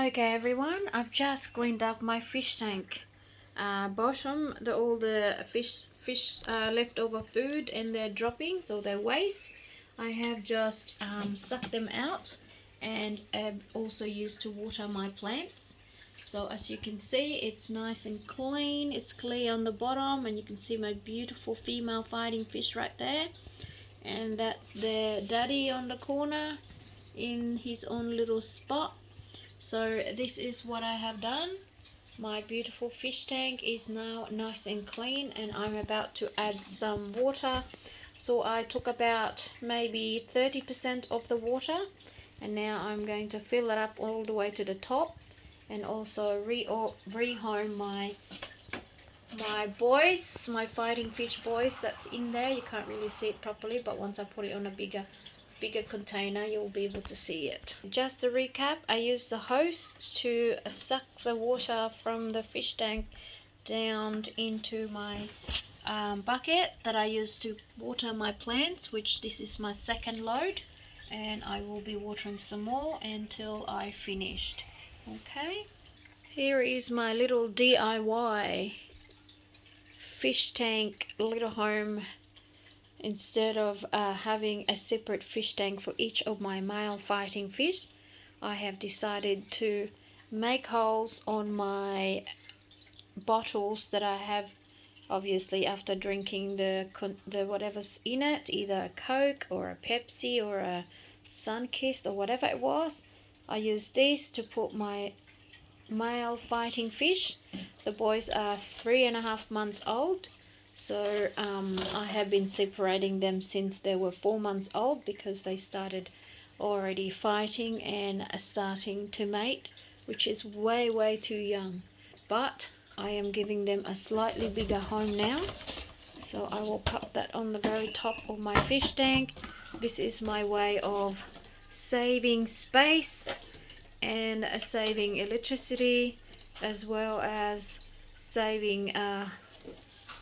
Okay everyone, I've just cleaned up my fish tank bottom, all the fish leftover food and their droppings or their waste. I have just sucked them out and also used to water my plants. So as you can see, it's nice and clean. It's clear on the bottom, and you can see my beautiful female fighting fish right there, and that's the daddy on the corner in his own little spot. So this is what I have done. My beautiful fish tank is now nice and clean, and I'm about to add some water. So I took about maybe 30% of the water, and now I'm going to fill it up all the way to the top, and also rehome my boys, my fighting fish boys that's in there. You can't really see it properly, but once I put it on a bigger container, you'll be able to see it. Just to recap, I used the hose to suck the water from the fish tank down into my bucket that I use to water my plants, which this is my second load, and I will be watering some more until I finished. Okay, here is my little DIY fish tank little home. Instead of having a separate fish tank for each of my male fighting fish, I have decided to make holes on my bottles that I have, obviously after drinking the whatever's in it, either a Coke or a Pepsi or a Sunkist or whatever it was. I use this to put my male fighting fish. The boys are 3.5 months old. So I have been separating them since they were 4 months old, because they started already fighting and starting to mate, which is way too young. But I am giving them a slightly bigger home now. So I will put that on the very top of my fish tank. This is my way of saving space and saving electricity, as well as saving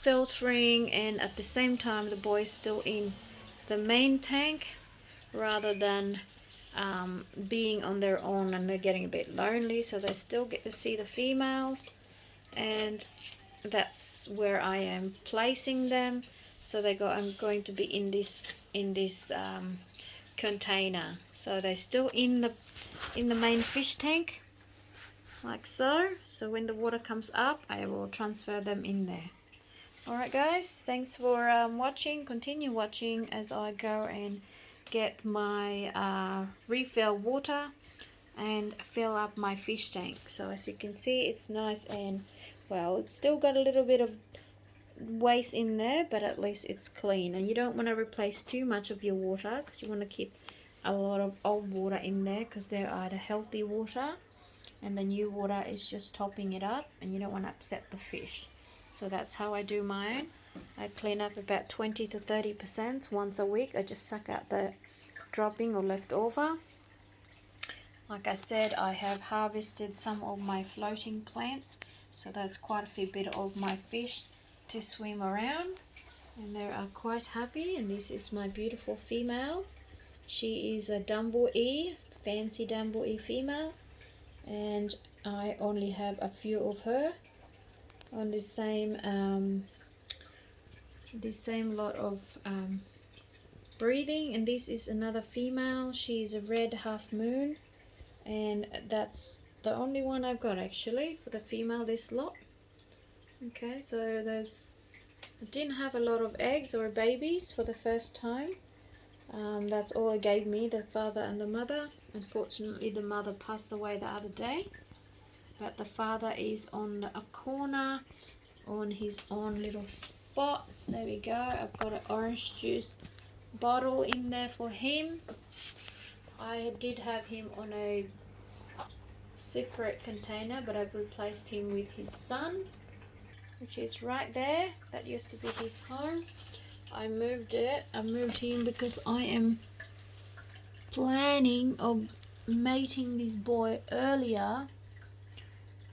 filtering, and at the same time the boys still in the main tank, rather than being on their own and they're getting a bit lonely, so they still get to see the females. And that's where I am placing them. So I'm going to be in this container, so they're still in the main fish tank, like so. So when the water comes up, I will transfer them in there. Alright guys, thanks for watching. Continue watching as I go and get my refill water and fill up my fish tank. So as you can see, it's nice and, well, it's still got a little bit of waste in there, but at least it's clean. And you don't want to replace too much of your water, because you want to keep a lot of old water in there, because they're either healthy water and the new water is just topping it up, and you don't want to upset the fish. So that's how I do mine. I clean up about 20 to 30% once a week. I just suck out the dropping or leftover. Like I said, I have harvested some of my floating plants, so that's quite a fair bit of my fish to swim around, and they are quite happy. And this is my beautiful female. She is a Dumble-E, fancy Dumble-E female, and I only have a few of her on the same lot of breeding. And this is another female. She's a red half moon, and that's the only one I've got actually for the female, this lot. Okay, so I didn't have a lot of eggs or babies for the first time. That's all it gave me, the father and the mother. Unfortunately, the mother passed away the other day, but the father is on a corner on his own little spot. There we go. I've got an orange juice bottle in there for him. I did have him on a separate container, but I've replaced him with his son, which is right there. That used to be his home. I moved him because I am planning of mating this boy earlier.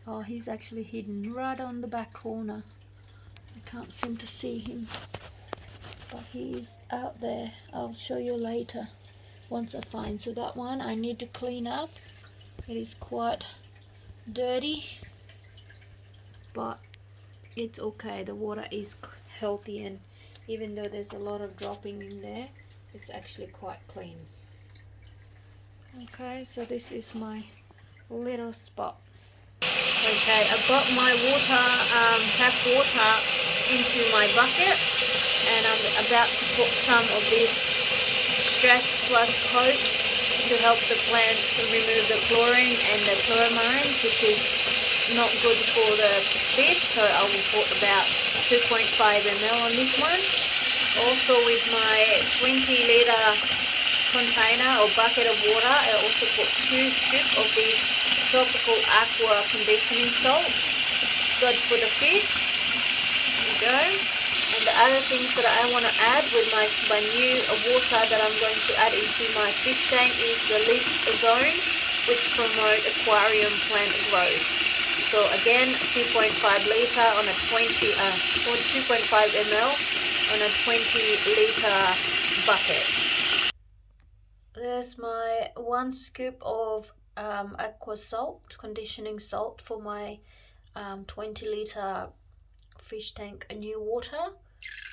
Oh, he's actually hidden right on the back corner. I can't seem to see him, but he is out there. I'll show you later once I find. So that one I need to clean up. It is quite dirty, but it's okay. The water is healthy, and even though there's a lot of dropping in there, it's actually quite clean. Okay, so this is my little spot. Okay, I've got my water, tap water into my bucket, and I'm about to put some of this stress plus coat to help the plants to remove the chlorine and the chlorine, which is not good for the fish. So I will put about 2.5 ml on this one. Also with my 20-litre container or bucket of water, I also put 2 scoops of this tropical aqua conditioning salt. Good for the fish. There we go. And the other things that I want to add with my new water that I'm going to add into my fish tank is the leaf zone, which promote aquarium plant growth. So again, 2.5 litre on a 2.5 ml on a 20-litre bucket. There's my 1 scoop of aqua salt, conditioning salt for my 20-litre fish tank new water.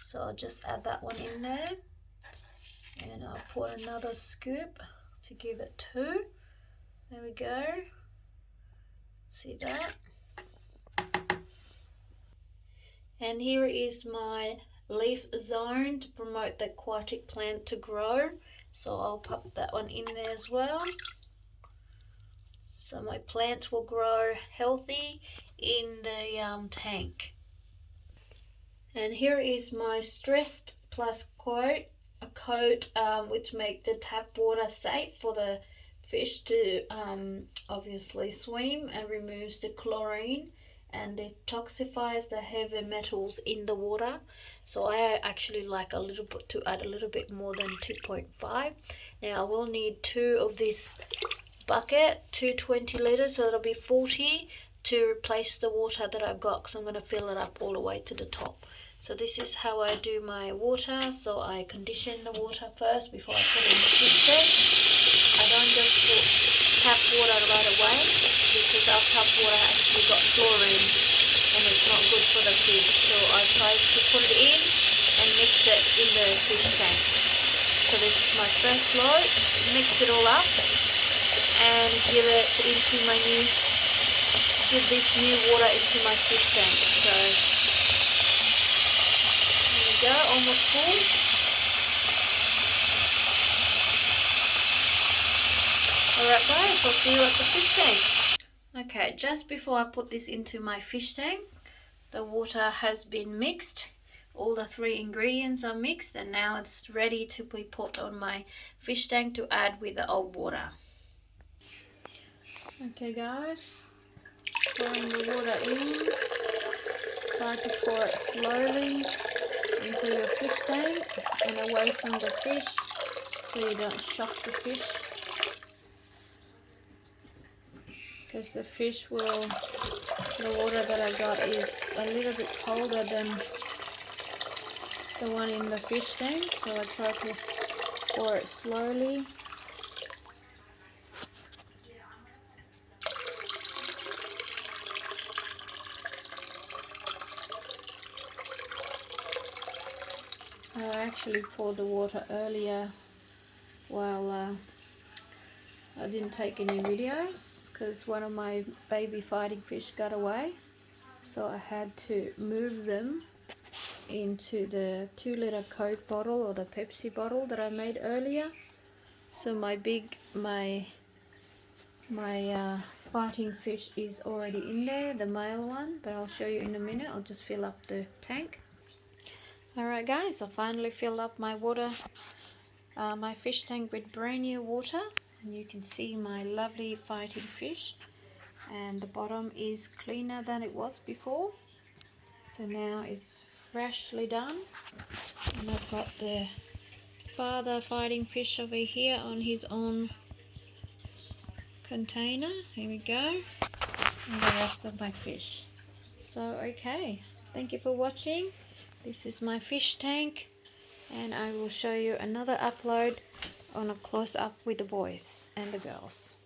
So I'll just add that one in there, and I'll put another scoop to give it 2. There we go. See that? And here is my leaf zone to promote the aquatic plant to grow. So I'll pop that one in there as well. So my plants will grow healthy in the tank. And here is my stressed plus coat, a coat which make the tap water safe for the fish to obviously swim, and removes the chlorine and detoxifies the heavy metals in the water. So I actually like a little bit to add a little bit more than 2.5. Now I will need 2 of this bucket, 220 litres, so that'll be 40 to replace the water that I've got, because I'm going to fill it up all the way to the top. So this is how I do my water. So I condition the water first before I put it in the fish tank. I don't just put tap water right away, because our tap water actually got chlorine and it's not good for the fish. So I try to put it in and mix it in the fish tank. So this is my first load. Mix it all up and give this new water into my fish tank. So there we go, almost full. Alright guys, I'll see you at the fish tank. Okay, just before I put this into my fish tank, the water has been mixed. All the 3 ingredients are mixed, and now it's ready to be put on my fish tank to add with the old water. Okay guys, pouring the water in. Try to pour it slowly into your fish tank and away from the fish, so you don't shock the fish, because the fish will, the water that I got is a little bit colder than the one in the fish tank, so I try to pour it slowly. I actually poured the water earlier while I didn't take any videos, because one of my baby fighting fish got away, so I had to move them into the 2-litre Coke bottle or the Pepsi bottle that I made earlier. So my fighting fish is already in there, the male one, but I'll show you in a minute. I'll just fill up the tank. Alright guys, I finally filled up my water, my fish tank with brand new water. You can see my lovely fighting fish, and the bottom is cleaner than it was before. So now it's freshly done, and I've got the father fighting fish over here on his own container. Here we go, and the rest of my fish. So okay, thank you for watching. This is my fish tank, and I will show you another upload on a close-up with the boys and the girls.